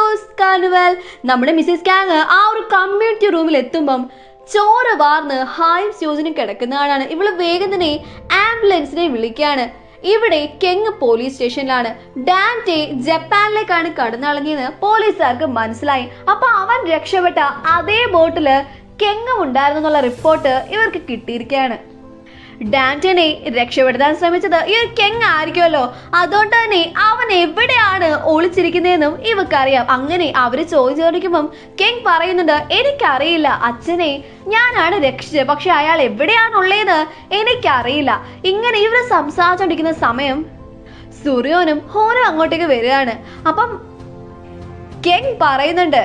Rose carnival. നമ്മുടെ Mrs Kang ആ ഒരു കമ്മ്യൂണിറ്റി റൂമിൽ എത്തുമ്പം ചോര വാർന്ന് ഹായും സ്യൂസിനും കിടക്കുന്നതാണ്. ഇവള് വേഗം തന്നെ ആംബുലൻസിനെ വിളിക്കുകയാണ്. ഇവിടെ കെങ് പോലീസ് സ്റ്റേഷനിലാണ്. ഡാൻറ്റെ ജപ്പാനിലേക്കാണ് കടന്നളഞ്ഞെന്ന് പോലീസുകാർക്ക് മനസ്സിലായി. അപ്പൊ അവൻ രക്ഷപ്പെട്ട അതേ ബോട്ടില് കെങ്ങും ഉണ്ടായിരുന്നു എന്നുള്ള റിപ്പോർട്ട് ഇവർക്ക് കിട്ടിയിരിക്കുകയാണ്. ഡാൻറ്റനെ രക്ഷപ്പെടുത്താൻ ശ്രമിച്ചത് ഈ ഒരു കെങ് ആയിരിക്കുമല്ലോ. അതുകൊണ്ട് തന്നെ അവൻ എവിടെയാണ് ഒളിച്ചിരിക്കുന്നതെന്നും ഇവക്കറിയാം. അങ്ങനെ അവര് ചോദിക്കുമ്പം കെങ് പറയുന്നുണ്ട്, എനിക്കറിയില്ല അച്ഛനെ ഞാനാണ് രക്ഷിച്ചത്, പക്ഷെ അയാൾ എവിടെയാണുള്ളതെന്ന് എനിക്കറിയില്ല. ഇങ്ങനെ ഇവര് സംസാരിച്ചോണ്ടിരിക്കുന്ന സമയം സുറിയോനും ഹോനും അങ്ങോട്ടേക്ക് വരികയാണ്. അപ്പം കെങ് പറയുന്നുണ്ട്,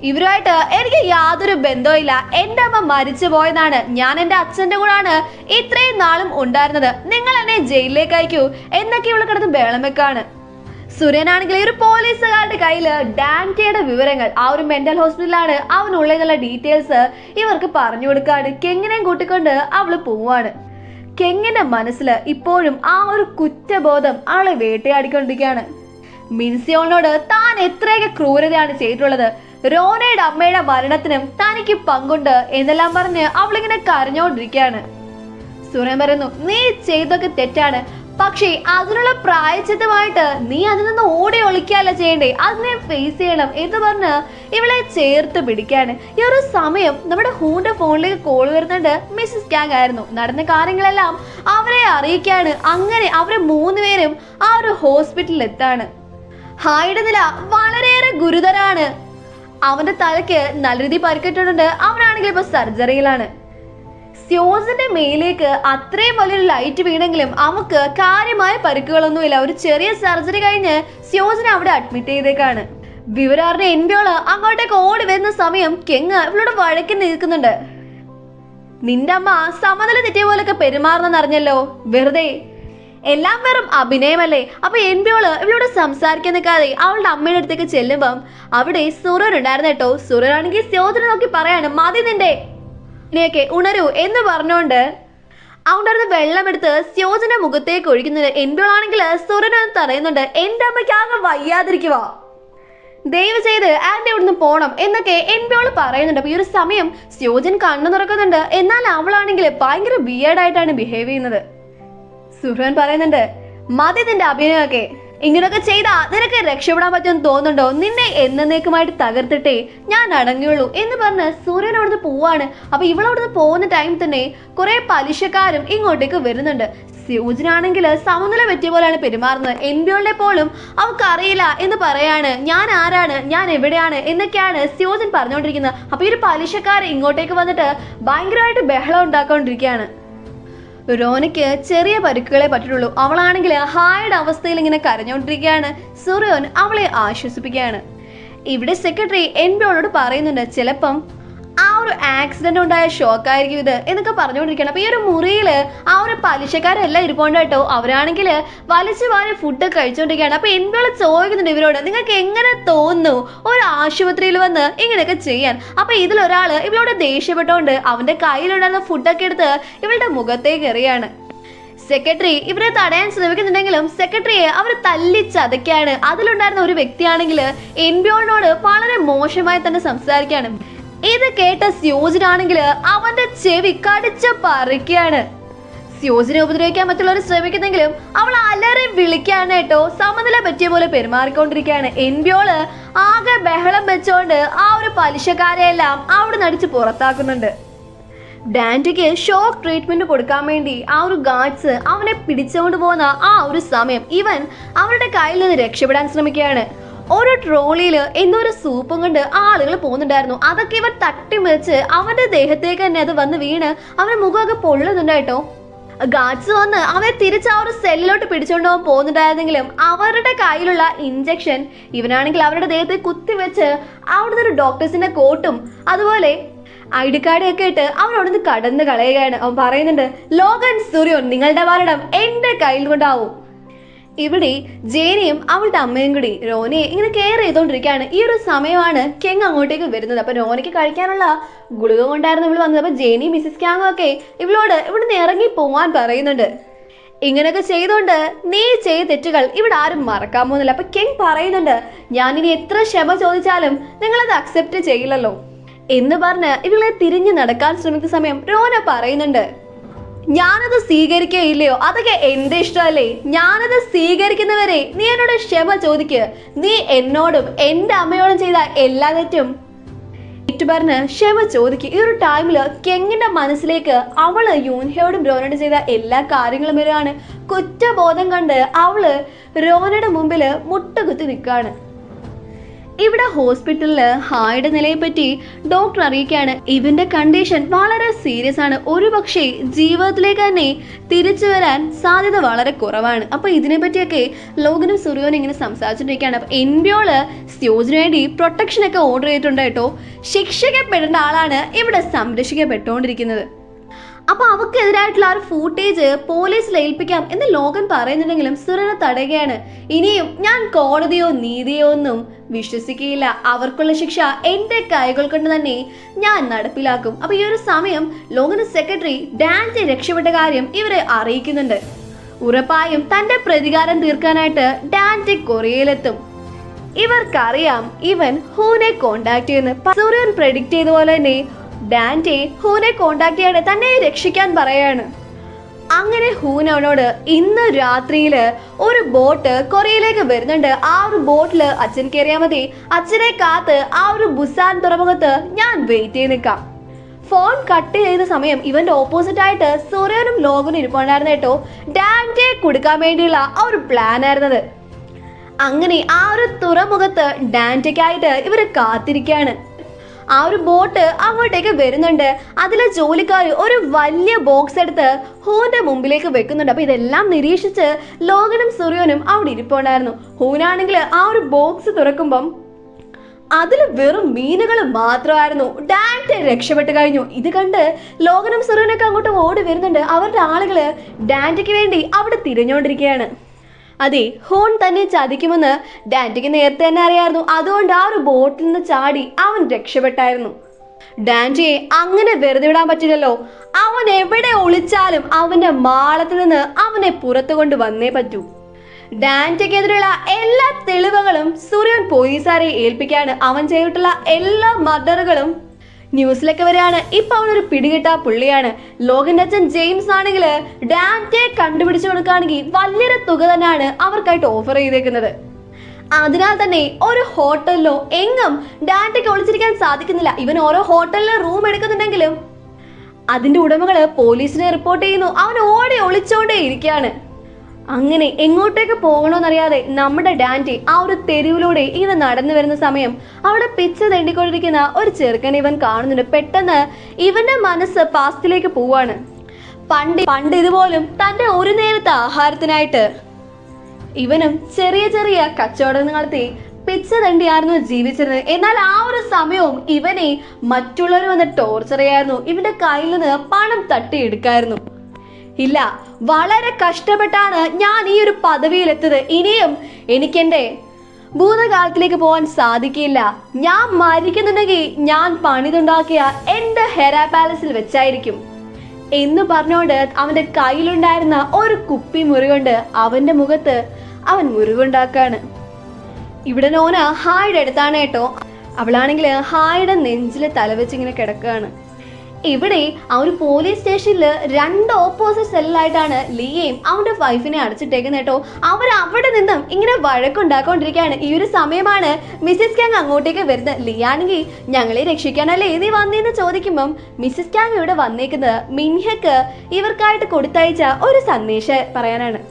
ഇവരുമായിട്ട് എനിക്ക് യാതൊരു ബന്ധവുമില്ല. എൻ്റെ അമ്മ മരിച്ചു പോയതാണ്. ഞാൻ എൻ്റെ അച്ഛൻ്റെ കൂടാണ് ഇത്രയും നാളും ഉണ്ടായിരുന്നത്. നിങ്ങൾ എന്നെ ജയിലിലേക്ക് അയക്കൂ എന്നൊക്കെ ഇവിടെ കിടന്ന് ബേളം വെക്കാണ്. സുരനാണെങ്കിൽ ഒരു പോലീസുകാരുടെ കയ്യിൽ ഡാൻറ്റയുടെ വിവരങ്ങൾ, ആ ഒരു മെന്റൽ ഹോസ്പിറ്റലാണ് അവനുള്ളതെന്നുള്ള ഡീറ്റെയിൽസ് ഇവർക്ക് പറഞ്ഞു കൊടുക്കാണ്. കെങ്ങിനെയും കൂട്ടിക്കൊണ്ട് അവള് പോവാണ്. കെങ്ങിന്റെ മനസ്സിൽ ഇപ്പോഴും ആ ഒരു കുറ്റബോധം ആളെ വേട്ടയാടിക്കൊണ്ടിരിക്കുകയാണ്. മിൻസിയോനോട് താൻ എത്രയൊക്കെ ക്രൂരതയാണ് ചെയ്തിട്ടുള്ളത്, റോനയുടെ അമ്മയുടെ മരണത്തിനും തനിക്ക് പങ്കുണ്ട് എന്നെല്ലാം പറഞ്ഞ് അവളിങ്ങനെ കരഞ്ഞോണ്ടിരിക്കുകയാണ്. സുരൻ പറയുന്നു, നീ ചെയ്തൊക്കെ തെറ്റാണ്, പക്ഷേ അതിനുള്ള പ്രായച്ചിത്തമായിട്ട് നീ അതിൽ നിന്ന് ഓടി ഒളിക്കുകയല്ല ചെയ്യണ്ടേ, അതിനെ ഫേസ് ചെയ്യണം എന്ന് പറഞ്ഞ് ഇവളെ ചേർത്ത് പിടിക്കാണ്. ഈ ഒരു സമയം നമ്മുടെ ഹൂന്റെ ഫോണിലേക്ക് കോൾ വരുന്നുണ്ട്. മിസ്സിസ് കാങ് ആയിരുന്നു. നടന്ന കാര്യങ്ങളെല്ലാം അവരെ അറിയിക്കാണ്. അങ്ങനെ അവര് മൂന്നുപേരും ആ ഒരു ഹോസ്പിറ്റലിൽ എത്താണ്. ഹായുടെ നില വളരെയേറെ ഗുരുതരാണ്. അവന്റെ തലയ്ക്ക് നല്ല രീതി പരിക്കേറ്റിട്ടുണ്ട്. അവനാണെങ്കിൽ ഇപ്പൊ സർജറിയിലാണ്. സ്യൂസിന്റെ മേലേക്ക് അത്രയും വലിയൊരു ലൈറ്റ് വീണെങ്കിലും അവക്ക് കാര്യമായ പരിക്കുകളൊന്നുമില്ല. ഒരു ചെറിയ സർജറി കഴിഞ്ഞ് സ്യൂസിനെ അവിടെ അഡ്മിറ്റ് ചെയ്തേക്കാണ്. വിവരാറിന്റെ എൻബിയോള് അങ്ങോട്ടേക്ക് ഓടി വരുന്ന സമയം കെങ് ഇവളോട് വഴക്കി നിൽക്കുന്നുണ്ട്. നിന്റെ അമ്മ സമനില തെറ്റിയ പോലൊക്കെ പെരുമാറുന്നെന്ന് അറിഞ്ഞല്ലോ, വെറുതെ എല്ലാം വെറും അഭിനയമല്ലേ. അപ്പൊ എൻബിയോള് ഇവളോട് സംസാരിക്കാൻ നിൽക്കാതെ അവളുടെ അമ്മയുടെ അടുത്തേക്ക് ചെല്ലുമ്പം അവിടെ സുരൻ ഉണ്ടായിരുന്നു കേട്ടോ. സുരനാണെങ്കിൽ സ്യൂസിനെ നോക്കി പറയാണ്, മതി നിന്റെ ഇനിയൊക്കെ ഉണരൂ എന്ന് പറഞ്ഞോണ്ട് അവിടെ വെള്ളമെടുത്ത് സ്യൂസിന്റെ മുഖത്തേക്ക് ഒഴിക്കുന്നുണ്ട്. എൻബിയോളാണെങ്കിൽ സുരനെ തടയുന്നുണ്ട്. എന്റെ അമ്മയ്ക്ക് ആകെ വയ്യാതിരിക്കുക, ദയവ് ചെയ്ത് ആന്റി ഇവിടുന്ന് പോണം എന്നൊക്കെ എൻബിയോള് പറയുന്നുണ്ട്. അപ്പൊ ഈ ഒരു സമയം സ്യൂജൻ കണ്ണു തുറക്കുന്നുണ്ട്. എന്നാൽ അവളാണെങ്കിൽ ഭയങ്കര വിയേർഡായിട്ടാണ് ബിഹേവ് ചെയ്യുന്നത്. സുരൻ പറയുന്നുണ്ട്, മതി നിന്റെ അഭിനയമൊക്കെ, ഇങ്ങനെയൊക്കെ ചെയ്താ നിനക്ക് രക്ഷപ്പെടാൻ പറ്റുമെന്ന് തോന്നുന്നുണ്ടോ, നിന്നെ എന്നേക്കുമായിട്ട് തകർത്തിട്ടേ ഞാൻ അടങ്ങുള്ളൂ എന്ന് പറഞ്ഞ് സൂര്യൻ അവിടുന്ന് പോവാണ്. അപ്പൊ ഇവളവിടുന്ന് പോകുന്ന ടൈം തന്നെ കുറെ പലിശക്കാരും ഇങ്ങോട്ടേക്ക് വരുന്നുണ്ട്. സ്യൂജനാണെങ്കിൽ സമനില പറ്റിയ പോലെയാണ് പെരുമാറുന്നത്. എൻബിയോളിനെ പോലും അവൾക്കറിയില്ല എന്ന് പറയാണ്. ഞാൻ ആരാണ്, ഞാൻ എവിടെയാണ് എന്നൊക്കെയാണ് സ്യൂജൻ പറഞ്ഞുകൊണ്ടിരിക്കുന്നത്. അപ്പൊ ഈ ഒരു പലിശക്കാർ ഇങ്ങോട്ടേക്ക് വന്നിട്ട് ഭയങ്കരമായിട്ട് ബഹളം ഉണ്ടാക്കൊണ്ടിരിക്കുകയാണ്. റോനയ്ക്ക് ചെറിയ പരിക്കുകളെ പറ്റിയിട്ടുള്ളൂ. അവളാണെങ്കിൽ ഹായുടെ അവസ്ഥയിൽ ഇങ്ങനെ കരഞ്ഞുകൊണ്ടിരിക്കുകയാണ്. സുറിയോൻ അവളെ ആശ്വസിപ്പിക്കുകയാണ്. ഇവിടെ സെക്രട്ടറി എൻബിയോളോട് പറയുന്നുണ്ട്, ചിലപ്പം ആ ഒരു ആക്സിഡന്റ് ഉണ്ടായ ഷോക്കായിരിക്കും ഇത് എന്നൊക്കെ പറഞ്ഞുകൊണ്ടിരിക്കുകയാണ്. അപ്പൊ ഈ ഒരു മുറിയില് ആ ഒരു പലിശക്കാരെല്ലാം ഇരിപ്പുണ്ട് കേട്ടോ. അവരാണെങ്കിൽ വലിച്ചു വാരി ഫുഡ് കഴിച്ചുകൊണ്ടിരിക്കുകയാണ്. അപ്പൊ എൻബിയോള് ചോദിക്കുന്നുണ്ട് ഇവരോട്, നിങ്ങൾക്ക് എങ്ങനെ തോന്നുന്നു ഒരു ആശുപത്രിയിൽ വന്ന് ഇങ്ങനെയൊക്കെ ചെയ്യാൻ? അപ്പൊ ഇതിലൊരാള് ഇവളോട് ദേഷ്യപ്പെട്ടുകൊണ്ട് അവന്റെ കയ്യിലുണ്ടായിരുന്ന ഫുഡൊക്കെ എടുത്ത് ഇവളുടെ മുഖത്തേക്ക് എറിയാണ്. സെക്രട്ടറി ഇവരെ തടയാൻ ശ്രമിക്കുന്നുണ്ടെങ്കിലും സെക്രട്ടറിയെ അവർ തല്ലിച്ചതയ്ക്കാണ്. അതിലുണ്ടായിരുന്ന ഒരു വ്യക്തിയാണെങ്കിൽ എൻബിയോളിനോട് വളരെ മോശമായി തന്നെ സംസാരിക്കുകയാണ്. ഇത് കേട്ട സ്യൂജനാണെങ്കിൽ അവന്റെ ചെവി കടിച്ച് പറിക്കുകയാണ്. സ്യൂജിനെ ഉപദ്രവിക്കാൻ മറ്റുള്ളവർ ശ്രമിക്കുന്നെങ്കിലും അവൾ അലറി വിളിക്കാണ് കേട്ടോ. സമനില പറ്റിയ പോലെ പെരുമാറിക്കൊണ്ടിരിക്കുകയാണ്. എൻബിയോള് ആകെ ബഹളം വെച്ചോണ്ട് ആ ഒരു പലിശക്കാരെയെല്ലാം അവിടെ നടിച്ച് പുറത്താക്കുന്നുണ്ട്. ഡാൻറ്റയ്ക്ക് ഷോക്ക് ട്രീറ്റ്മെന്റ് കൊടുക്കാൻ വേണ്ടി ആ ഒരു ഗാർഡ്സ് അവനെ പിടിച്ചുകൊണ്ട് പോകുന്ന ആ ഒരു സമയം ഇവൻ അവരുടെ കയ്യിൽ നിന്ന് രക്ഷപ്പെടാൻ ശ്രമിക്കുകയാണ്. ഒരു ട്രോളിയിൽ എന്തോ ഒരു സൂപ്പും കൊണ്ട് ആളുകൾ പോകുന്നുണ്ടായിരുന്നു. അതൊക്കെ ഇവർ തട്ടിമറിച്ച് അവന്റെ ദേഹത്തേക്ക് തന്നെ അത് വന്ന് വീണ് അവന്റെ മുഖമൊക്കെ പൊള്ളുന്നുണ്ട് കേട്ടോ. ഗാർഡ്സ് വന്ന് അവനെ തിരിച്ച് ആ ഒരു സെല്ലിലോട്ട് പിടിച്ചുകൊണ്ട് പോകാൻ പോകുന്നുണ്ടായിരുന്നെങ്കിലും അവരുടെ കയ്യിലുള്ള ഇഞ്ചക്ഷൻ ഇവനാണെങ്കിൽ അവരുടെ ദേഹത്തെ കുത്തിവെച്ച് അവിടുന്ന് ഒരു ഡോക്ടേഴ്സിന്റെ കോട്ടും അതുപോലെ ID കാർഡ് ഒക്കെ ഇട്ട് അവൻ അവിടുന്ന് കടന്ന് കളയുകയാണ്. അവൻ പറയുന്നുണ്ട്, ലോഗൻ സുറിയോൻ നിങ്ങളുടെ മരണം എന്റെ കയ്യിൽ കൊണ്ടാവും. ഇവിടെ ജേനിയും അവളുടെ അമ്മയും കൂടി റോനയെ ഇങ്ങനെ കെയർ ചെയ്തോണ്ടിരിക്കുകയാണ്. ഈ ഒരു സമയമാണ് കെങ് അങ്ങോട്ടേക്ക് വരുന്നത്. അപ്പൊ റോനയ്ക്ക് കഴിക്കാനുള്ള ഗുളിക കൊണ്ടായിരുന്നു ഇവള് വന്നത്. അപ്പൊ ജേനി മിസ്സിസ് കാങ്ങും ഒക്കെ ഇവളോട് ഇവിടുന്ന് ഇറങ്ങി പോവാൻ പറയുന്നുണ്ട്. ഇങ്ങനെയൊക്കെ ചെയ്തോണ്ട് നീ ചെയ്ത തെറ്റുകൾ ഇവിടെ ആരും മറക്കാൻ പോകുന്നില്ല. അപ്പൊ കെങ് പറയുന്നുണ്ട്, ഞാനിനി എത്ര ക്ഷമ ചോദിച്ചാലും നിങ്ങളത് അക്സെപ്റ്റ് ചെയ്യില്ലല്ലോ എന്ന് പറഞ്ഞ് ഇവളെ തിരിഞ്ഞു നടക്കാൻ ശ്രമിക്കുന്ന സമയം റോന പറയുന്നുണ്ട്, ഞാനത് സ്വീകരിക്കുകയില്ലയോ, അതൊക്കെ എന്റെ ഇഷ്ടമല്ലേ, ഞാനത് സ്വീകരിക്കുന്നവരെ നീ എന്നോട് ക്ഷമ ചോദിക്കുക, നീ എന്നോടും എന്റെ അമ്മയോടും ചെയ്ത എല്ലാ തെറ്റും പറഞ്ഞ് ക്ഷമ ചോദിക്കുക. ഈ ഒരു ടൈമില് കെങ്ങിന്റെ മനസ്സിലേക്ക് അവള് യൂൻഹയോടും റോനയോടും ചെയ്ത എല്ലാ കാര്യങ്ങളും വരികയാണ്. കുറ്റബോധം കണ്ട് അവള് റോനയുടെ മുമ്പില് മുട്ടുകുത്തി നിൽക്കുകയാണ്. ഇവിടെ ഹോസ്പിറ്റലില് ഹായുടെ നിലയെ പറ്റി ഡോക്ടർ അറിയിക്കുകയാണ്, ഇവന്റെ കണ്ടീഷൻ വളരെ സീരിയസ് ആണ്, ഒരു പക്ഷേ ജീവിതത്തിലേക്ക് തന്നെ തിരിച്ചു വരാൻ സാധ്യത വളരെ കുറവാണ്. അപ്പൊ ഇതിനെ പറ്റിയൊക്കെ ലോഗനും സുറിയോനും ഇങ്ങനെ സംസാരിച്ചിട്ടിരിക്കുകയാണ്. അപ്പൊ എൻബിയോള് സ്യോജിന് വേണ്ടി പ്രൊട്ടക്ഷൻ ഒക്കെ ഓർഡർ ചെയ്തിട്ടുണ്ട് കേട്ടോ. ശിക്ഷിക്കപ്പെടേണ്ട ആളാണ് ഇവിടെ സംരക്ഷിക്കപ്പെട്ടുകൊണ്ടിരിക്കുന്നത്. അപ്പൊ അവക്കെതിരായിട്ടുള്ള ആ ഒരു ഫൂട്ടേജ് പോലീസിൽ ഏൽപ്പിക്കാം എന്ന് ലോഗൻ പറയുന്നുണ്ടെങ്കിലും സുറിനെ തടയുകയാണ്. ഇനിയും ഞാൻ കോടതിയോ നീതിയോ ഒന്നും വിശ്വസിക്കുകയില്ല, അവർക്കുള്ള ശിക്ഷ എന്റെ കൈകൾ കൊണ്ട് തന്നെ ഞാൻ നടപ്പിലാക്കും. അപ്പൊ ഈ ഒരു സമയം ലോഗന്റെ സെക്രട്ടറി ഡാൻറ്റെ രക്ഷപ്പെട്ട കാര്യം ഇവരെ അറിയിക്കുന്നുണ്ട്. ഉറപ്പായും തന്റെ പ്രതികാരം തീർക്കാനായിട്ട് ഡാൻറ്റെ കൊറിയയിലെത്തും. ഇവർക്കറിയാം ഇവൻ ഹൂനെ കോണ്ടാക്ട് ചെയ്യുന്ന. സുറിയൻ പ്രെഡിക്റ്റ് ചെയ്ത പോലെ തന്നെ ഡാൻറ്റെ ഹൂനെ കോണ്ടാക്ട് ചെയ്യാതെ തന്നെ രക്ഷിക്കാൻ പറയാണ്. അങ്ങനെ ഹൂൻ അവനോട് ഇന്ന് രാത്രിയില് ഒരു ബോട്ട് കൊറിയയിലേക്ക് വരുന്നുണ്ട്, ആ ഒരു ബോട്ടില് അച്ഛൻ കയറിയാൽ മതി, അച്ഛനെ കാത്ത് ആ ഒരു ബുസാൻ തുറമുഖത്ത് ഞാൻ വെയിറ്റ് ചെയ്ത് നിൽക്കാം. ഫോൺ കട്ട് ചെയ്ത സമയം ഇവന്റെ ഓപ്പോസിറ്റ് ആയിട്ട് സുറിയനും ലോഗനും ഇരിപ്പുണ്ടായിരുന്നു കേട്ടോ. ഡാൻറ്റെ കൊടുക്കാൻ വേണ്ടിയുള്ള ആ ഒരു പ്ലാൻ ആയിരുന്നത്. അങ്ങനെ ആ ഒരു തുറമുഖത്ത് ഡാൻറ്റയ്ക്കായിട്ട് ഇവര് കാത്തിരിക്കുകയാണ്. ആ ഒരു ബോട്ട് അങ്ങോട്ടേക്ക് വരുന്നുണ്ട്. അതിലെ ജോലിക്കാർ ഒരു വലിയ ബോക്സ് എടുത്ത് ഹൂന്റെ മുമ്പിലേക്ക് വെക്കുന്നുണ്ട്. അപ്പൊ ഇതെല്ലാം നിരീക്ഷിച്ച് ലോഗനും സുറിയോനും അവിടെ ഇരിപ്പുണ്ടായിരുന്നു. ഹൂനാണെങ്കിൽ ആ ഒരു ബോക്സ് തുറക്കുമ്പം അതിൽ വെറും മീനുകൾ മാത്രമായിരുന്നു. ഡാൻറ്റെ രക്ഷപ്പെട്ട് കഴിഞ്ഞു. ഇത് കണ്ട് ലോഗനും സുറിയോനൊക്കെ അങ്ങോട്ട് ഓടി വരുന്നുണ്ട്. അവരുടെ ആളുകള് ഡാൻറ്റയ്ക്ക് വേണ്ടി അവിടെ തിരഞ്ഞുകൊണ്ടിരിക്കുകയാണ്. അതെ, ഹൂൺ തന്നെ ചതിക്കുമെന്ന് ഡാൻറ്റയ്ക്ക് നേരത്തെ തന്നെ അറിയായിരുന്നു. അതുകൊണ്ട് ആ ഒരു ബോട്ടിൽ നിന്ന് ചാടി അവൻ രക്ഷപ്പെട്ടായിരുന്നു. ഡാൻറ്റയെ അങ്ങനെ വെറുതെ വിടാൻ പറ്റില്ലല്ലോ. അവൻ എവിടെ ഒളിച്ചാലും അവന്റെ മാളത്തിൽ നിന്ന് അവനെ പുറത്തു കൊണ്ട് വന്നേ പറ്റൂ. ഡാൻറ്റയ്ക്കെതിരെയുള്ള എല്ലാ തെളിവുകളും സുറിയൻ പോലീസുകാരെ ഏൽപ്പിക്കാണ്. അവൻ ചെയ്തിട്ടുള്ള എല്ലാ മർഡറുകളും ന്യൂസിലൊക്കെ വരെയാണ്. ഇപ്പൊ അവനൊരു പിടികിട്ടാ പുള്ളിയാണ്. ലോഗന്റെ അച്ഛൻ ജെയിംസ് ആണെങ്കിൽ ഡാൻറ്റെ കണ്ടുപിടിച്ചു കൊടുക്കുകയാണെങ്കിൽ വലിയൊരു തുക തന്നെയാണ് അവർക്കായിട്ട് ഓഫർ ചെയ്തേക്കുന്നത്. അതിനാൽ തന്നെ ഒരു ഹോട്ടലിലോ എങ്ങും ഡാൻറ്റയ്ക്ക് ഒളിച്ചിരിക്കാൻ സാധിക്കുന്നില്ല. ഇവൻ ഓരോ ഹോട്ടലിൽ റൂം എടുക്കുന്നുണ്ടെങ്കിലും അതിന്റെ ഉടമകള് പോലീസിനെ റിപ്പോർട്ട് ചെയ്യുന്നു. അവൻ ഓടി ഒളിച്ചോണ്ടേ ഇരിക്കുകയാണ്. അങ്ങനെ എങ്ങോട്ടേക്ക് പോകണമെന്നറിയാതെ നമ്മുടെ ഡാൻറ്റെ ആ ഒരു തെരുവിലൂടെ ഇങ്ങനെ നടന്നു വരുന്ന സമയം അവിടെ പിച്ച തെണ്ടിക്കൊണ്ടിരിക്കുന്ന ഒരു ചെറുക്കനെ ഇവൻ കാണുന്നുണ്ട്. പെട്ടെന്ന് ഇവന്റെ മനസ്സ് പാസ്റ്റിലേക്ക് പോവാണ്. പണ്ട് ഇതുപോലും തന്റെ ഒരു നേരത്തെ ആഹാരത്തിനായിട്ട് ഇവനും ചെറിയ ചെറിയ കച്ചവടങ്ങൾ നടത്തി പിച്ച തണ്ടിയായിരുന്നു ജീവിച്ചിരുന്നത്. എന്നാൽ ആ ഒരു സമയവും ഇവനെ മറ്റുള്ളവർ വന്ന് ടോർച്ചർ ചെയ്യായിരുന്നു. ഇവന്റെ കയ്യിൽ നിന്ന് പണം തട്ടിയെടുക്കായിരുന്നു. ഇല്ല, വളരെ കഷ്ടപ്പെട്ടാണ് ഞാൻ ഈ ഒരു പദവിയിലെത്തത്. ഇനിയും എനിക്കെന്റെ ഭൂതകാലത്തിലേക്ക് പോകാൻ സാധിക്കില്ല. ഞാൻ മരിക്കുന്നുണ്ടെങ്കിൽ ഞാൻ പണിതുണ്ടാക്കിയ എന്റെ ഹെറാ പാലസിൽ വെച്ചായിരിക്കും എന്ന് പറഞ്ഞുകൊണ്ട് അവന്റെ കയ്യിലുണ്ടായിരുന്ന ഒരു കുപ്പി മുറികൊണ്ട് അവന്റെ മുഖത്ത് അവൻ മുറിവുണ്ടാക്കാണ്. ഇവിടെ നോന ഹായുടെ അടുത്താണ് കേട്ടോ. അവളാണെങ്കിൽ ഹായുടെ നെഞ്ചില് തലവെച്ചിങ്ങനെ കിടക്കുകയാണ്. ഇവിടെ ആ ഒരു പോലീസ് സ്റ്റേഷനിൽ രണ്ട് ഓപ്പോസിറ്റ് സെല്ലായിട്ടാണ് ലിയയും അവന്റെ വൈഫിനെ അടച്ചിട്ടേക്കുന്നത് കേട്ടോ. അവർ അവിടെ നിന്നും ഇങ്ങനെ വഴക്കുണ്ടാക്കൊണ്ടിരിക്കുകയാണ്. ഈ ഒരു സമയമാണ് മിസ്സിസ് ക്യാങ് അങ്ങോട്ടേക്ക് വരുന്നത്. ലിയാണെങ്കിൽ ഞങ്ങളെ രക്ഷിക്കാനല്ലേ നീ വന്നേന്ന് ചോദിക്കുമ്പം മിസ്സിസ് ക്യാങ് ഇവിടെ വന്നേക്കുന്നത് മിൻഹയ്ക്ക് ഇവർക്കായിട്ട് കൊടുത്തയച്ച ഒരു സന്ദേശം പറയാനാണ്.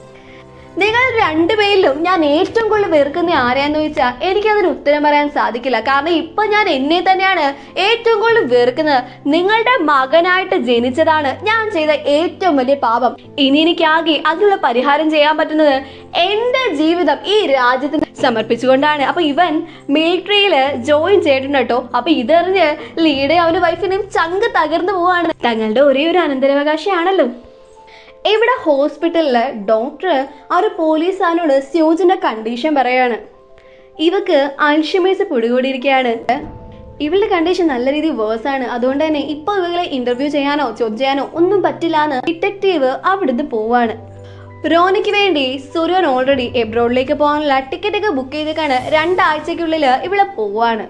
നിങ്ങൾ രണ്ടുപേരിലും ഞാൻ ഏറ്റവും കൂടുതൽ വെറുക്കുന്ന ആരെയാന്ന് ചോദിച്ചാൽ എനിക്കതിന് ഉത്തരം പറയാൻ സാധിക്കില്ല. കാരണം ഇപ്പൊ ഞാൻ എന്നെ തന്നെയാണ് ഏറ്റവും കൂടുതൽ വെറുക്കുന്നത്. നിങ്ങളുടെ മകനായിട്ട് ജനിച്ചതാണ് ഞാൻ ചെയ്ത ഏറ്റവും വലിയ പാപം. ഇനി എനിക്കാകെ അതിനുള്ള പരിഹാരം ചെയ്യാൻ പറ്റുന്നത് എന്റെ ജീവിതം ഈ രാജ്യത്തിന് സമർപ്പിച്ചുകൊണ്ടാണ്. അപ്പൊ ഇവൻ മിലിറ്ററിയില് ജോയിൻ ചെയ്തിട്ടുണ്ട് കേട്ടോ. അപ്പൊ ഇതറിഞ്ഞ് ലീയുടെ അവന്റെ വൈഫിനും ചങ്ക് തകർന്നു പോവാണ്. തങ്ങളുടെ ഒരേ ഒരു അനന്തരാവകാശിയാണല്ലോ. ഇവിടെ ഹോസ്പിറ്റലില് ഡോക്ടർ ആ ഒരു പോലീസുകാരനോട് സ്യോജിന്റെ കണ്ടീഷൻ പറയാണ്. ഇവക്ക് അൽഷിമേഴ്സ് പിടികൂടിയിരിക്കുകയാണ്. ഇവളുടെ കണ്ടീഷൻ നല്ല രീതിയിൽ വേഴ്സ് ആണ്. അതുകൊണ്ട് തന്നെ ഇപ്പൊ ഇവളെ ഇന്റർവ്യൂ ചെയ്യാനോ ചോദ്യം ചെയ്യാനോ ഒന്നും പറ്റില്ല എന്ന് ഡിറ്റക്റ്റീവ് അവിടുന്ന് പോവാണ്. റോണിക്ക് വേണ്ടി സൂര്യൻ ഓൾറെഡി എബ്രോഡിലേക്ക് പോകാനുള്ള ടിക്കറ്റ് ഒക്കെ ബുക്ക് ചെയ്തേക്കാണ്. 2 ആഴ്ചക്കുള്ളിൽ ഇവിടെ പോവാണ്.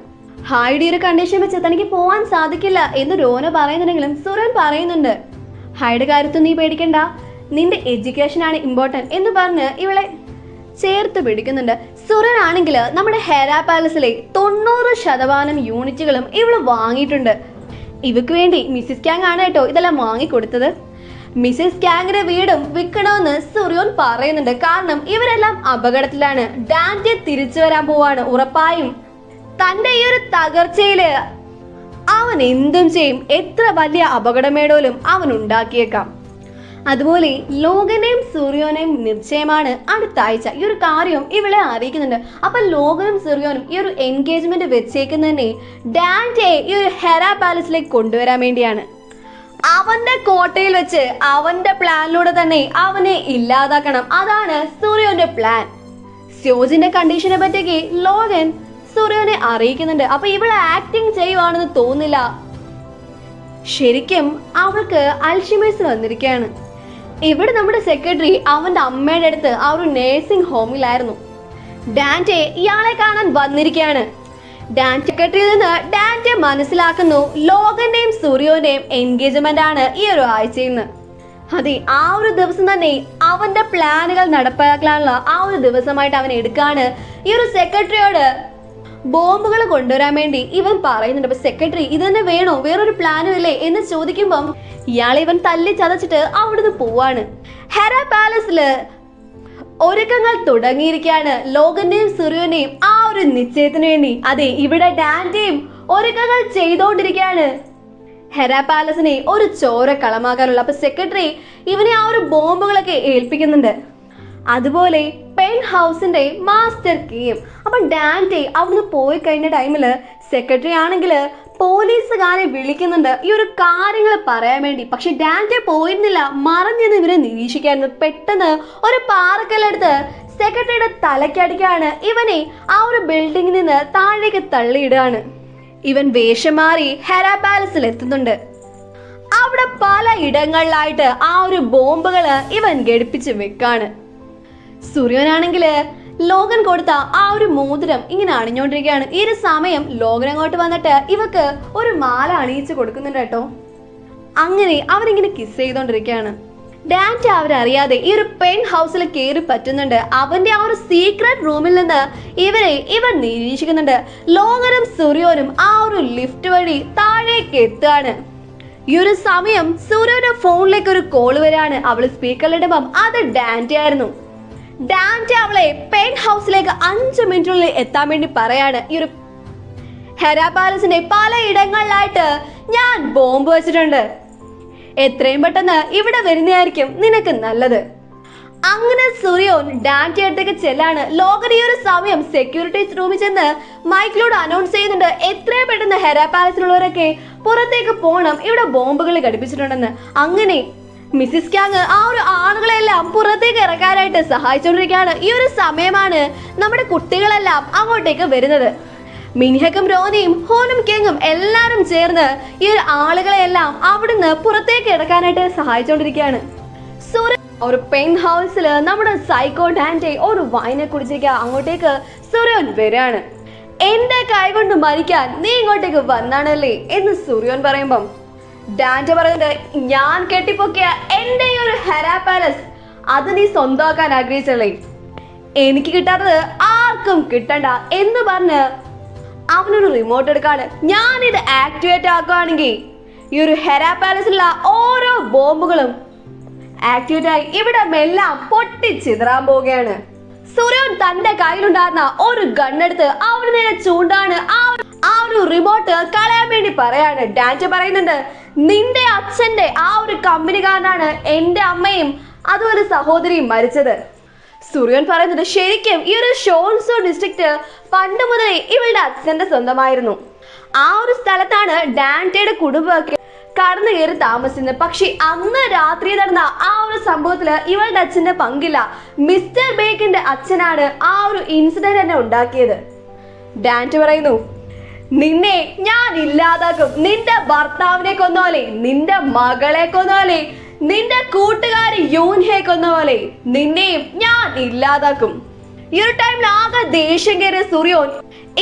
ഹൈഡി ഒരു കണ്ടീഷൻ വെച്ച് തനിക്ക് പോവാൻ സാധിക്കില്ല എന്ന് റോന പറയുന്നുണ്ടെങ്കിലും സൂര്യൻ പറയുന്നുണ്ട്, ഹൈഡ് കാര്യത്തിൽ നീ പേടിക്കണ്ട, നിന്റെ എഡ്യൂക്കേഷൻ ആണ് ഇമ്പോർട്ടൻറ്റ് എന്ന് പറഞ്ഞ് ഇവളെ ചേർത്ത് പിടിക്കുന്നുണ്ട്. സൂര്യൻ ആണെങ്കിൽ നമ്മുടെ ഹെരാ പാലസിലെ 90% യൂണിറ്റുകളും ഇവള് വാങ്ങിയിട്ടുണ്ട്. ഇവക്ക് വേണ്ടി മിസ്സിസ് ക്യാങ് ആണ് കേട്ടോ ഇതെല്ലാം വാങ്ങിക്കൊടുത്തത്. മിസ്സിസ് ക്യാങ്ങിന്റെ വീടും വിൽക്കണമെന്ന് സൂര്യൻ പറയുന്നുണ്ട്. കാരണം ഇവരെല്ലാം അപകടത്തിലാണ്. ഡാൻറ്റെ തിരിച്ചു വരാൻ പോവാണ്. ഉറപ്പായും തന്റെ ഈ ഒരു തകർച്ചയില് അവൻ എന്തും ചെയ്യും. എത്ര വലിയ അപകടമേടോലും അവൻ ഉണ്ടാക്കിയേക്കാം. അതുപോലെ ലോകനെയും സൂര്യോനെയും നിശ്ചയമാണ് അടുത്ത ആഴ്ച. ഈ ഒരു കാര്യം ഇവളെ അറിയിക്കുന്നുണ്ട്. അപ്പൊ ലോകനും സൂര്യോനും ഈ ഒരു എൻഗേജ്മെന്റ് വെച്ചേക്കുന്നതന്നെ ഡാൻറ്റെ ഈ ഒരു ഹെരാ പാലസിലേക്ക് കൊണ്ടുവരാൻ വേണ്ടിയാണ്. അവന്റെ കോട്ടയിൽ വെച്ച് അവന്റെ പ്ലാനിലൂടെ തന്നെ അവനെ ഇല്ലാതാക്കണം. അതാണ് സൂര്യോന്റെ പ്ലാൻ. സ്യോജിന്റെ കണ്ടീഷനെ പറ്റിയൊക്കെ ലോകൻ സൂര്യോനെ അറിയിക്കുന്നുണ്ട്. അപ്പൊ ഇവളെ ആക്ടിങ് ചെയ്യുവാണെന്ന് തോന്നില്ല. ശരിക്കും അവൾക്ക് അൽഷിമേഴ്സ് വന്നിരിക്കുകയാണ്. ഇവിടെ നമ്മുടെ സെക്രട്ടറി അവന്റെ അമ്മയുടെ അടുത്ത് ആ ഒരു നേഴ്സിംഗ് ഹോമിലായിരുന്നു. ഡാൻറ്റെ ഇയാളെ കാണാൻ വന്നിരിക്കുകയാണ്. സെക്രട്ടറിയിൽ നിന്ന് ഡാൻറ്റെ മനസ്സിലാക്കുന്നു ലോകന്റെയും സൂര്യോന്റെയും എൻഗേജ്മെന്റ് ആണ് ഈ ഒരു ആഴ്ചയിൽ നിന്ന്. അതെ, ആ ഒരു ദിവസം തന്നെ അവന്റെ പ്ലാനുകൾ നടപ്പാക്കാനുള്ള ആ ഒരു ദിവസമായിട്ട് അവൻ എടുക്കാണ്. ഈ ഒരു സെക്രട്ടറിയോട് ബോംബുകൾ കൊണ്ടുവരാൻ വേണ്ടി ഇവൻ പറയുന്നുണ്ട്. അപ്പൊ സെക്രട്ടറി ഇത് തന്നെ വേണോ, വേറൊരു പ്ലാനും ഇല്ലേ എന്ന് ചോദിക്കുമ്പം ഇയാളെ ഇവൻ തല്ലി ചതച്ചിട്ട് അവിടുന്ന് പോവാണ്. ഹെരാ പാലസില് ഒരുക്കങ്ങൾ തുടങ്ങിയിരിക്കുകയാണ് ലോകന്റെയും സൂര്യോന്റെയും ആ ഒരു നിശ്ചയത്തിന് വേണ്ടി. അതെ, ഇവിടെ ഡാൻറ്റെയും ഒരുക്കങ്ങൾ ചെയ്തുകൊണ്ടിരിക്കുകയാണ് ഹെരാ പാലസിനെ ഒരു ചോര കളമാക്കാനുള്ള. അപ്പൊ സെക്രട്ടറി ഇവനെ ആ ഒരു ബോംബുകളൊക്കെ ഏൽപ്പിക്കുന്നുണ്ട്. അതുപോലെ പെൻ ഹൗസിന്റെ മാസ്റ്റർ കീയും. അപ്പൊ ഡാൻറ്റെ അവിടുന്ന് പോയി കഴിഞ്ഞ ടൈമില് സെക്രട്ടറി ആണെങ്കിൽ പോലീസുകാരെ വിളിക്കുന്നുണ്ട് ഈ ഒരു കാര്യങ്ങൾ പറയാൻ വേണ്ടി. പക്ഷെ ഡാൻറ്റെ പോയിരുന്നില്ല, മറഞ്ഞെന്ന് ഇവരെ നിരീക്ഷിക്കായിരുന്നു. പെട്ടെന്ന് ഒരു പാറക്കല്ലെടുത്ത് സെക്രട്ടറിയുടെ തലക്കടിക്കാണ്. ഇവനെ ആ ഒരു ബിൽഡിങ്ങിൽ നിന്ന് താഴേക്ക് തള്ളിയിടുകയാണ്. ഇവൻ വേഷം മാറി ഹെരാ പാലസിൽ എത്തുന്നുണ്ട്. അവിടെ പല ഇടങ്ങളിലായിട്ട് ആ ഒരു ബോംബുകള് ഇവൻ ഘടിപ്പിച്ച് വെക്കാണ്. സൂര്യനാണെങ്കിൽ ലോകൻ കൊടുത്ത ആ ഒരു മോതിരം ഇങ്ങനെ അണിഞ്ഞോണ്ടിരിക്കുകയാണ്. ഈ ഒരു സമയം ലോകൻ അങ്ങോട്ട് വന്നിട്ട് ഇവക്ക് ഒരു മാല അണിയിച്ച് കൊടുക്കുന്നുണ്ട് കേട്ടോ. അങ്ങനെ അവരിങ്ങനെ കിസ് ചെയ്തോണ്ടിരിക്കുകയാണ്. ഡാൻറ്റെ അവരറിയാതെ ഈ ഒരു പെൻ ഹൗസിൽ കയറി പറ്റുന്നുണ്ട്. അവന്റെ ആ ഒരു സീക്രട്ട് റൂമിൽ നിന്ന് ഇവൻ നിരീക്ഷിക്കുന്നുണ്ട്. ലോകനും സൂര്യോനും ആ ഒരു ലിഫ്റ്റ് വഴി താഴേക്ക് എത്തുകയാണ്. ഈ ഒരു സമയം സൂര്യയുടെ ഫോണിലേക്ക് ഒരു കോള് വരാണ്. അവള് സ്പീക്കറിലിടുമ്പം അത് ഡാൻറ്റെ ആയിരുന്നു. ഡാൻറ്റെ അവളെ പെൻ ഹൗസിലേക്ക് 5 മിനിറ്റിനുള്ളിൽ എത്താൻ വേണ്ടി പറയാണ്. ഈ ഒരു ഹെരാ പാലസിന്റെ പല ഇടങ്ങളിലായിട്ട് ഞാൻ ബോംബ് വെച്ചിട്ടുണ്ട്, എത്രയും പെട്ടെന്ന് ഇവിടെ വരുന്നതായിരിക്കും നിനക്ക് നല്ലത്. അങ്ങനെ സൂര്യോൻ ഡാൻറ്റെ അടുത്തേക്ക് ചെല്ലാണ്. ലോകൻ ഈ ഒരു സമയം സെക്യൂരിറ്റി റൂമിൽ ചെന്ന് മൈക്കിലൂടെ അനൗൺസ് ചെയ്യുന്നുണ്ട് എത്രയും പെട്ടെന്ന് ഹെരാ പാലസിലുള്ളവരൊക്കെ പുറത്തേക്ക് പോകണം, ഇവിടെ ബോംബുകൾ ഘടിപ്പിച്ചിട്ടുണ്ടെന്ന്. അങ്ങനെ മിസ്സിസ് ക്യാങ് ആ ഒരു ആളുകളെല്ലാം പുറത്തേക്ക് ഇറക്കാനായിട്ട് സഹായിച്ചുകൊണ്ടിരിക്കുകയാണ്. ഈ ഒരു സമയമാണ് നമ്മുടെ കുട്ടികളെല്ലാം അങ്ങോട്ടേക്ക് വരുന്നത്. മിൻഹക്കും റോനിയും ഹോനും കെങ്ങും എല്ലാവരും ചേർന്ന് ഈ ഒരു ആളുകളെല്ലാം അവിടുന്ന് പുറത്തേക്ക് ഇറക്കാനായിട്ട് സഹായിച്ചുകൊണ്ടിരിക്കുകയാണ്. സൂര്യ ഒരു പെൻ ഹൗസിൽ നമ്മുടെ സൈക്കോ ഡാൻറ്റെ ഒരു വൈനെ കുടിച്ചിരിക്കുക. അങ്ങോട്ടേക്ക് സൂര്യൻ വരികയാണ്. എന്റെ കൈ കൊണ്ട് മരിക്കാൻ നീ ഇങ്ങോട്ടേക്ക് വന്നാണല്ലേ എന്ന് സൂര്യൻ പറയുമ്പം ഡാൻറ്റെ പറയുന്നത്, ഞാൻ കെട്ടിപ്പൊക്കിയ എന്റെ ഈ ഒരു ഹെരാ പാലസ് അത് നീ സ്വന്തമാക്കാൻ ആഗ്രഹിച്ചല്ലേ, എനിക്ക് കിട്ടാത്തത് ആർക്കും കിട്ടണ്ട എന്ന് പറഞ്ഞ് അവനൊരു റിമോട്ട് എടുക്കാണ്. ഞാനിത് ആക്ടിവേറ്റ് ആക്കുകയാണെങ്കിൽ ഈ ഒരു ഹെരാ പാലസിലുള്ള ഓരോ ബോംബുകളും ആക്ടിവേറ്റ് ആയി ഇവിടെ എല്ലാം പൊട്ടിച്ചിതറാൻ പോവുകയാണ്. സൂര്യൻ തന്റെ കയ്യിലുണ്ടായിരുന്ന ഒരു ഗണ്ണെടുത്ത് അവന് നേരെ ചൂണ്ടാണ്. ആ ഒരു റിമോട്ട് കളയാൻ വേണ്ടി പറയാണ്. ഡാൻറ്റെ പറയുന്നുണ്ട്, നിന്റെ അച്ഛന്റെ ആ ഒരു കമ്പനിക്കാരനാണ് എന്റെ അമ്മയും അതുപോലെ സഹോദരിയും മരിച്ചത്. സൂര്യൻ പറയുന്നത്, ശരിക്കും ഈ ഒരു ഷോൺസോ ഡിസ്ട്രിക്ട് പണ്ട് മുതലേ ഇവളുടെ അച്ഛന്റെ സ്വന്തമായിരുന്നു. ആ ഒരു സ്ഥലത്താണ് ഡാൻറ്റയുടെ കുടുംബമൊക്കെ കടന്നു കയറി താമസിക്കുന്നത്. പക്ഷെ അന്ന് രാത്രി നടന്ന ആ ഒരു സംഭവത്തില് ഇവളുടെ അച്ഛന്റെ പങ്കില്ല. മിസ്റ്റർ ബേക്കിന്റെ അച്ഛനാണ് ആ ഒരു ഇൻസിഡന്റ് തന്നെ ഉണ്ടാക്കിയത്. ഡാൻറ്റെ പറയുന്നു, നിന്നെ ഞാൻ ഇല്ലാതാക്കും, നിന്റെ ഭർത്താവിനെ കൊന്നോലെ, നിന്റെ മകളെ കൊന്നോലെ, നിന്റെ കൂട്ടുകാരി യൂൻഹെ കൊന്ന പോലെ നിന്നെയും ഞാൻ ഇല്ലാതാക്കും. ഈ ഒരു ടൈമിൽ ആകെ ദേഷ്യം കയറിയ സൂര്യോൻ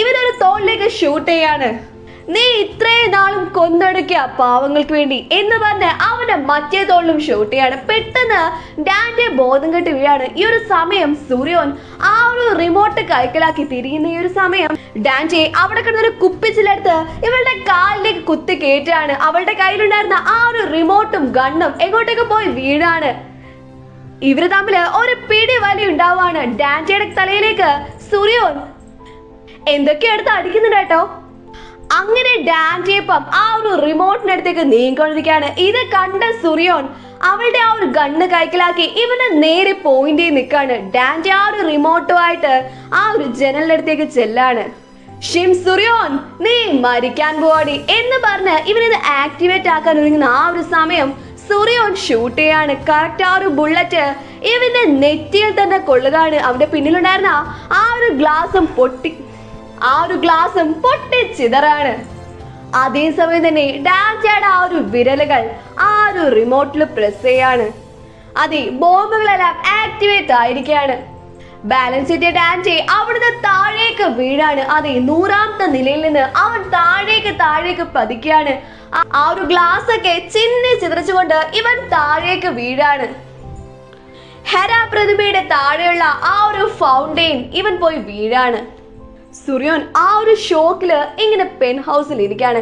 ഇവരൊരു തോളിലേക്ക് ഷൂട്ട് ചെയ്യാണ്. നീ ഇത്രയും നാളും കൊന്നൊടുക്കിയ പാവങ്ങൾക്ക് വേണ്ടി എന്ന് പറഞ്ഞ് അവന്റെ മറ്റേ തോളിലും ഷൂട്ട് ചെയ്യാണ്. പെട്ടെന്ന് ഡാൻഡിയെ ബോധം കെട്ട് വീഴാണ്. ഈ ഒരു സമയം സൂര്യോൻ ആ ഒരു റിമോട്ട് കൈക്കലാക്കി തിരിയുന്ന ഈ ഒരു സമയം ഡാൻഡിയെ അവിടെ കിടന്നൊരു കുപ്പിച്ചിലെടുത്ത് ഇവളുടെ കാലിലേക്ക് കുത്തി കയറ്റാണ്. അവളുടെ കയ്യിലുണ്ടായിരുന്ന ആ ഒരു റിമോട്ടും ഗണ്ണും എങ്ങോട്ടേക്ക് പോയി വീഴാണ്. ഇവര് തമ്മില് ഒരു പിടി വലി ഉണ്ടാവാണ്. ഡാൻഡിയുടെ തലയിലേക്ക് സൂര്യോൻ എന്തൊക്കെയോ എടുത്ത് അടിക്കുന്നുണ്ട് കേട്ടോ. അങ്ങനെ ഡാൻഡിയപ്പം ആ ഒരു റിമോട്ടിനടുത്തേക്ക് നീങ്ങിക്കൊണ്ടിരിക്കുകയാണ്. ഇത് കണ്ട സൂര്യോൻ അവളുടെ ആ ഒരു ഗണ്ണ് കൈക്കലാക്കി ഇവനെ നേരെ പോയിന്റ് ചെയ്ത് നിൽക്കാണ്. ഡാൻഡി ആ ഒരു റിമോട്ടുമായിട്ട് ആ ഒരു ജനലിന്റെ അടുത്തേക്ക് ചെല്ലാണ്. ഷിം സൂര്യോൻ നീ മരിക്കാൻ പോവാടി എന്ന് പറഞ്ഞ് ഇവനിത് ആക്ടിവേറ്റ് ആക്കാൻ ഒരുങ്ങുന്ന ആ ഒരു സമയം സൂര്യോൻ ഷൂട്ട് ചെയ്യാണ്. കറക്റ്റ് ആ ഒരു ബുള്ളറ്റ് ഇവന്റെ നെറ്റിയിൽ തന്നെ കൊള്ളുകയാണ്. അവന്റെ പിന്നിലുണ്ടായിരുന്ന ആ ഒരു ഗ്ലാസും പൊട്ടിച്ചിതറാണ്. അതേസമയം തന്നെ ഡാൻഡിയുടെ ആ ഒരു വിരലുകൾ ആ ഒരു റിമോട്ടിൽ പ്രസ് ചെയ്യാണ്. അതെ, ബോംബുകളെല്ലാം ആക്ടിവേറ്റ് ആയിരിക്കുകയാണ്. ബാലൻസ് ചെയ്ത ഡാൻഡി അവിടുന്ന് താഴേക്ക് വീഴാണ്. അതെ, 100ാമത്തെ നിലയിൽ നിന്ന് അവൻ താഴേക്ക് പതിക്കുകയാണ്. ആ ഒരു ഗ്ലാസ് ഒക്കെ ചിന്നി ചിതറിച്ചുകൊണ്ട് ഇവൻ താഴേക്ക് വീഴാണ്. ഹെര പ്രതിമയുടെ താഴെയുള്ള ആ ഒരു ഫൗണ്ടെയിൻ ഇവൻ പോയി വീഴാണ്. സൂര്യോൻ ആ ഒരു ഷോക്കില് ഇങ്ങനെ പെൻ ഹൗസിൽ ഇരിക്കുകയാണ്.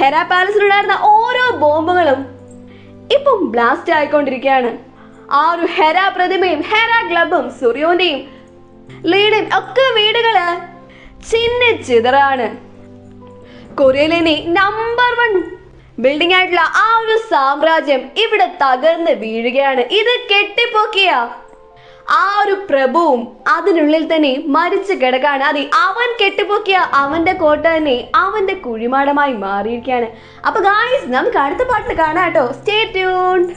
ഹെര പാലസിലുണ്ടായിരുന്ന ഓരോ ബോംബുകളും ഇപ്പം ബ്ലാസ്റ്റ് ആയിക്കൊണ്ടിരിക്കുകയാണ്. ആ ഒരു ഹെര പ്രതിമയും ഹെര ക്ലബും സൂര്യോന്റെയും ലീഡും ഒക്കെ വീടുകള് ചിതറാണ്. കൊറിയയിലെ നമ്പർ 1 ബിൽഡിംഗ് ആയിട്ടുള്ള ആ ഒരു സാമ്രാജ്യം ഇവിടെ തകർന്ന് വീഴുകയാണ്. ഇത് കെട്ടിപ്പൊക്കിയ ആ ഒരു പ്രഭുവും അതിനുള്ളിൽ തന്നെ മരിച്ചു കിടക്കാണ്. അതെ, അവൻ കെട്ടിപ്പൊക്കിയ അവന്റെ കോട്ട തന്നെ അവന്റെ കുഴിമാടമായി മാറിയിരിക്കുകയാണ്. അപ്പൊ ഗായ്സ്, നമുക്ക് അടുത്ത പാട്ടിൽ കാണാം കേട്ടോ. Stay tuned.